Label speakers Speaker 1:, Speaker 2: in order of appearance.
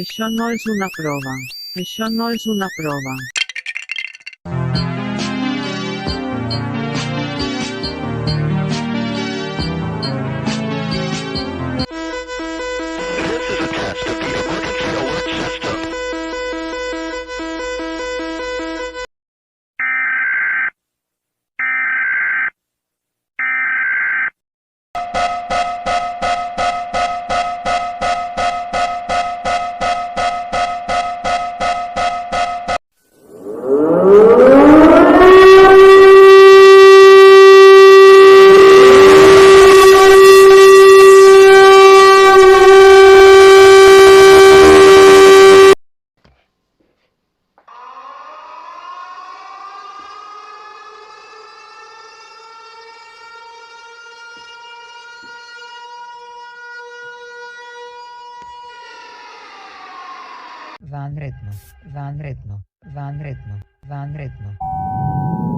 Speaker 1: Això no és una prova. Això no és una prova.
Speaker 2: This is a test of the emergency alert system.
Speaker 3: Vanredno, vanredno, vanredno, vanredno.